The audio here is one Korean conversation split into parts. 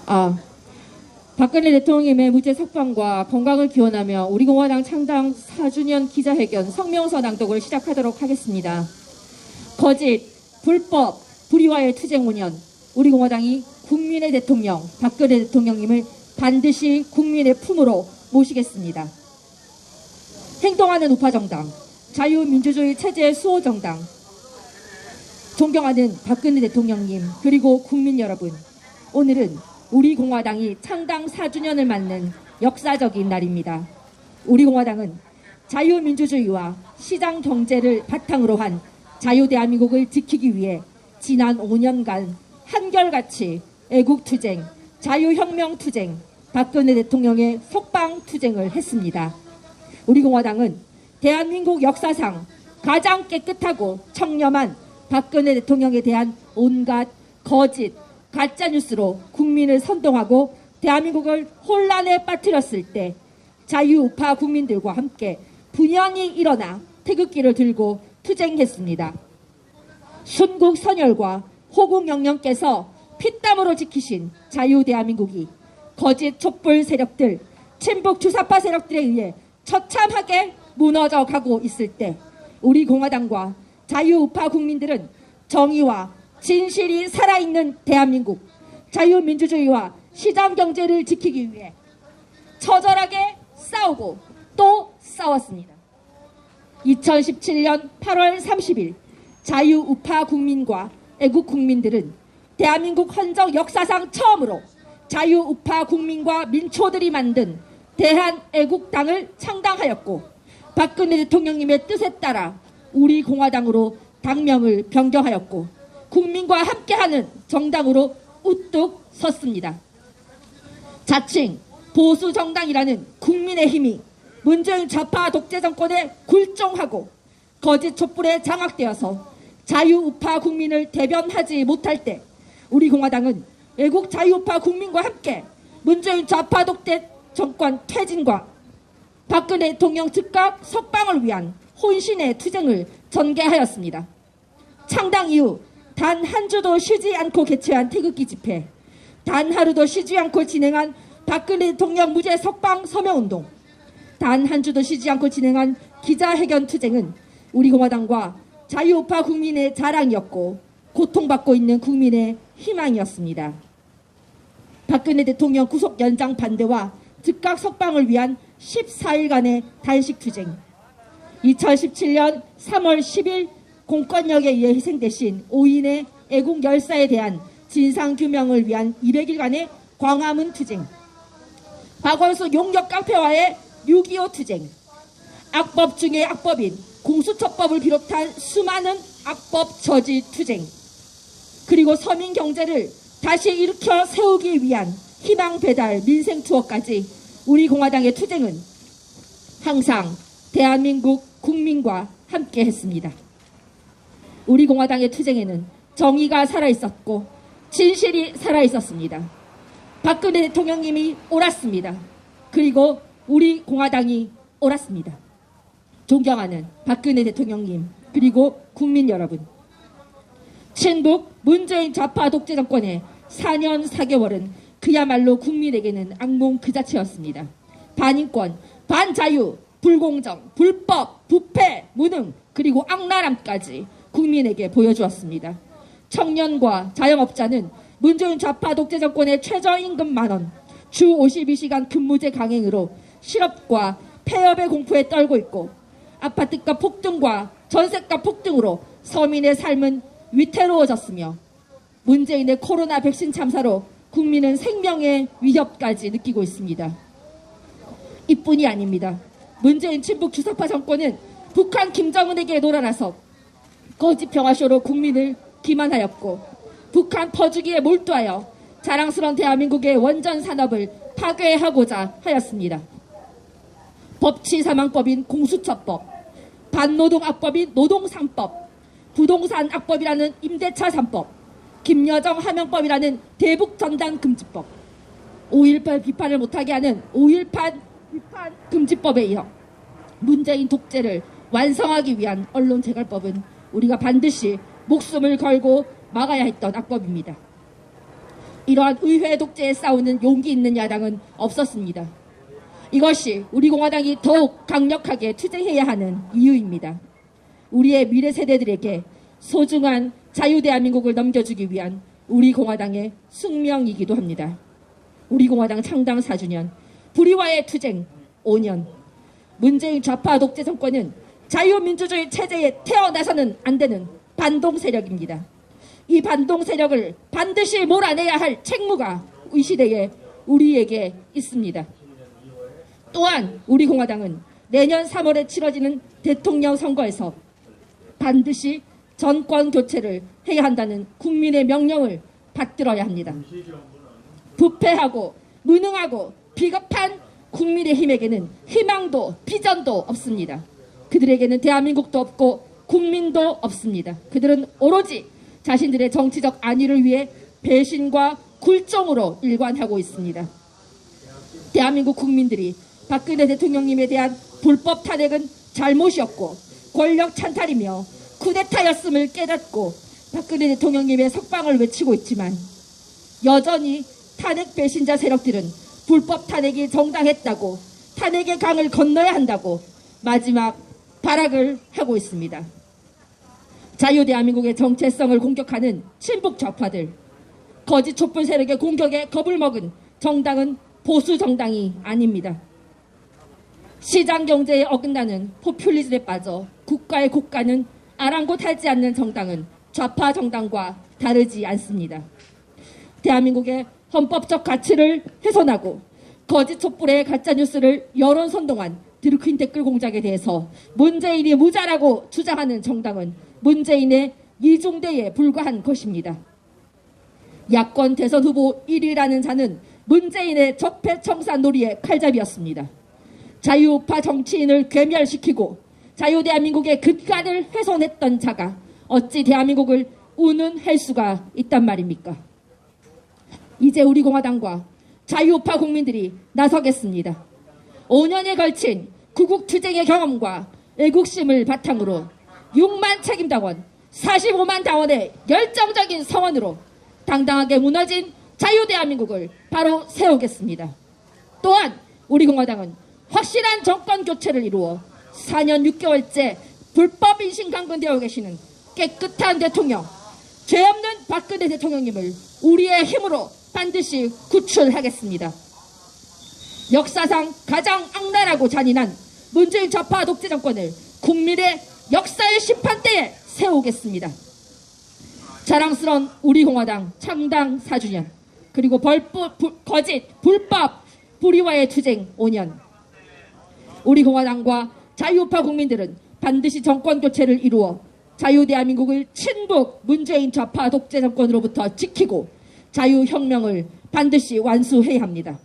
아, 박근혜 대통령님의 무죄 석방과 건강을 기원하며 우리 공화당 창당 4주년 기자회견 성명서 낭독을 시작하도록 하겠습니다. 거짓, 불법, 불의와의 투쟁 5년, 우리 공화당이 국민의 대통령 박근혜 대통령님을 반드시 국민의 품으로 모시겠습니다. 행동하는 우파정당, 자유민주주의 체제의 수호정당, 존경하는 박근혜 대통령님 그리고 국민 여러분, 오늘은 우리 공화당이 창당 4주년을 맞는 역사적인 날입니다. 우리 공화당은 자유민주주의와 시장 경제를 바탕으로 한 자유대한민국을 지키기 위해 지난 5년간 한결같이 애국투쟁, 자유혁명투쟁, 박근혜 대통령의 석방투쟁을 했습니다. 우리 공화당은 대한민국 역사상 가장 깨끗하고 청렴한 박근혜 대통령에 대한 온갖 거짓, 가짜뉴스로 국민을 선동하고 대한민국을 혼란에 빠뜨렸을 때 자유우파 국민들과 함께 분연히 일어나 태극기를 들고 투쟁했습니다. 순국 선열과 호국 영령께서 피땀으로 지키신 자유대한민국이 거짓 촛불 세력들, 친북 주사파 세력들에 의해 처참하게 무너져 가고 있을 때 우리 공화당과 자유우파 국민들은 정의와 진실이 살아있는 대한민국, 자유민주주의와 시장경제를 지키기 위해 처절하게 싸우고 또 싸웠습니다. 2017년 8월 30일 자유우파 국민과 애국국민들은 대한민국 헌정 역사상 처음으로 자유우파 국민과 민초들이 만든 대한애국당을 창당하였고 박근혜 대통령님의 뜻에 따라 우리 공화당으로 당명을 변경하였고 국민과 함께하는 정당으로 우뚝 섰습니다. 자칭 보수정당이라는 국민의힘이 문재인 좌파 독재 정권에 굴종하고 거짓 촛불에 장악되어서 자유우파 국민을 대변하지 못할 때 우리 공화당은 애국 자유우파 국민과 함께 문재인 좌파 독재 정권 퇴진과 박근혜 대통령 즉각 석방을 위한 혼신의 투쟁을 전개하였습니다. 창당 이후 단 한 주도 쉬지 않고 개최한 태극기 집회, 단 하루도 쉬지 않고 진행한 박근혜 대통령 무죄 석방 서명운동, 단 한 주도 쉬지 않고 진행한 기자회견 투쟁은 우리 공화당과 자유우파 국민의 자랑이었고 고통받고 있는 국민의 희망이었습니다. 박근혜 대통령 구속 연장 반대와 즉각 석방을 위한 14일간의 단식 투쟁, 2017년 3월 10일 공권력에 의해 희생되신 5인의 애국 열사에 대한 진상규명을 위한 200일간의 광화문 투쟁, 박원수 용역 깡패와의 6.25 투쟁, 악법 중의 악법인 공수처법을 비롯한 수많은 악법 저지 투쟁, 그리고 서민 경제를 다시 일으켜 세우기 위한 희망 배달 민생 투어까지 우리 공화당의 투쟁은 항상 대한민국 국민과 함께 했습니다. 우리 공화당의 투쟁에는 정의가 살아있었고 진실이 살아있었습니다. 박근혜 대통령님이 옳았습니다. 그리고 우리 공화당이 옳았습니다. 존경하는 박근혜 대통령님 그리고 국민 여러분, 친북 문재인 좌파 독재 정권의 4년 4개월은 그야말로 국민에게는 악몽 그 자체였습니다. 반인권, 반자유, 불공정, 불법, 부패, 무능, 그리고 악랄함까지 국민에게 보여주었습니다. 청년과 자영업자는 문재인 좌파 독재 정권의 최저임금 만원, 주 52시간 근무제 강행으로 실업과 폐업의 공포에 떨고 있고 아파트값 폭등과 전세값 폭등으로 서민의 삶은 위태로워졌으며 문재인의 코로나 백신 참사로 국민은 생명의 위협까지 느끼고 있습니다. 이뿐이 아닙니다. 문재인 친북 주사파 정권은 북한 김정은에게 놀아나서 거짓 평화쇼로 국민을 기만하였고 북한 퍼주기에 몰두하여 자랑스러운 대한민국의 원전 산업을 파괴하고자 하였습니다. 법치사망법인 공수처법, 반노동 악법인 노동상법, 부동산 악법이라는 임대차 3법, 김여정 하명법이라는 대북전단금지법, 5.18 비판을 못하게 하는 5.18 비판 금지법에 이어 문재인 독재를 완성하기 위한 언론재갈법은 우리가 반드시 목숨을 걸고 막아야 했던 악법입니다. 이러한 의회 독재에 싸우는 용기 있는 야당은 없었습니다. 이것이 우리 공화당이 더욱 강력하게 투쟁해야 하는 이유입니다. 우리의 미래 세대들에게 소중한 자유대한민국을 넘겨주기 위한 우리 공화당의 숙명이기도 합니다. 우리 공화당 창당 4주년, 불의와의 투쟁 5년, 문재인 좌파 독재 정권은 자유민주주의 체제에 태어나서는 안 되는 반동 세력입니다. 이 반동 세력을 반드시 몰아내야 할 책무가 이 시대에 우리에게 있습니다. 또한 우리 공화당은 내년 3월에 치러지는 대통령 선거에서 반드시 정권 교체를 해야 한다는 국민의 명령을 받들어야 합니다. 부패하고 무능하고 비겁한 국민의힘에게는 희망도 비전도 없습니다. 그들에게는 대한민국도 없고 국민도 없습니다. 그들은 오로지 자신들의 정치적 안위를 위해 배신과 굴종으로 일관하고 있습니다. 대한민국 국민들이 박근혜 대통령님에 대한 불법 탄핵은 잘못이었고 권력 찬탈이며 쿠데타였음을 깨닫고 박근혜 대통령님의 석방을 외치고 있지만 여전히 탄핵 배신자 세력들은 불법 탄핵이 정당했다고 탄핵의 강을 건너야 한다고 마지막 발악을 하고 있습니다. 자유대한민국의 정체성을 공격하는 친북 좌파들, 거짓 촛불 세력의 공격에 겁을 먹은 정당은 보수 정당이 아닙니다. 시장 경제에 어긋나는 포퓰리즘에 빠져 국가의 국가는 아랑곳하지 않는 정당은 좌파 정당과 다르지 않습니다. 대한민국의 헌법적 가치를 훼손하고 거짓 촛불의 가짜뉴스를 여론 선동한 드루킹 댓글 공작에 대해서 문재인이 무자라고 주장하는 정당은 문재인의 이중대에 불과한 것입니다. 야권 대선 후보 1위라는 자는 문재인의 적폐청산 놀이의 칼잡이였습니다. 자유우파 정치인을 괴멸시키고 자유대한민국의 근간을 훼손했던 자가 어찌 대한민국을 운운할 수가 있단 말입니까? 이제 우리 공화당과 자유우파 국민들이 나서겠습니다. 5년에 걸친 구국투쟁의 경험과 애국심을 바탕으로 6만 책임당원, 45만 당원의 열정적인 성원으로 당당하게 무너진 자유대한민국을 바로 세우겠습니다. 또한 우리 공화당은 확실한 정권 교체를 이루어 4년 6개월째 불법 인신 강근되어 계시는 깨끗한 대통령, 죄 없는 박근혜 대통령님을 우리의 힘으로 반드시 구출하겠습니다. 역사상 가장 악랄하고 잔인한 문재인 좌파 독재 정권을 국민의 역사의 심판대에 세우겠습니다. 자랑스러운 우리 공화당 창당 4주년, 그리고 거짓, 불법, 불의와의 투쟁 5년. 우리 공화당과 자유우파 국민들은 반드시 정권 교체를 이루어 자유대한민국을 친북 문재인 좌파 독재 정권으로부터 지키고 자유혁명을 반드시 완수해야 합니다.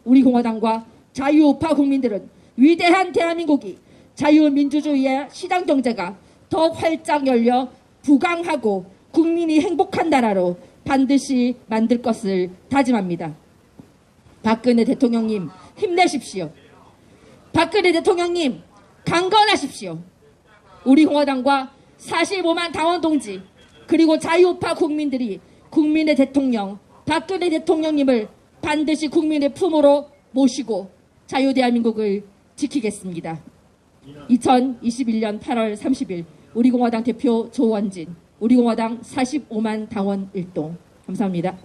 우리 공화당과 자유우파 국민들은 위대한 대한민국이 자유민주주의의 시장경제가 더 활짝 열려 부강하고 국민이 행복한 나라로 반드시 만들 것을 다짐합니다. 박근혜 대통령님 힘내십시오. 박근혜 대통령님 강건하십시오. 우리 공화당과 45만 당원 동지 그리고 자유우파 국민들이 국민의 대통령 박근혜 대통령님을 반드시 국민의 품으로 모시고 자유대한민국을 지키겠습니다. 2021년 8월 30일 우리공화당 대표 조원진, 우리공화당 45만 당원 일동. 감사합니다.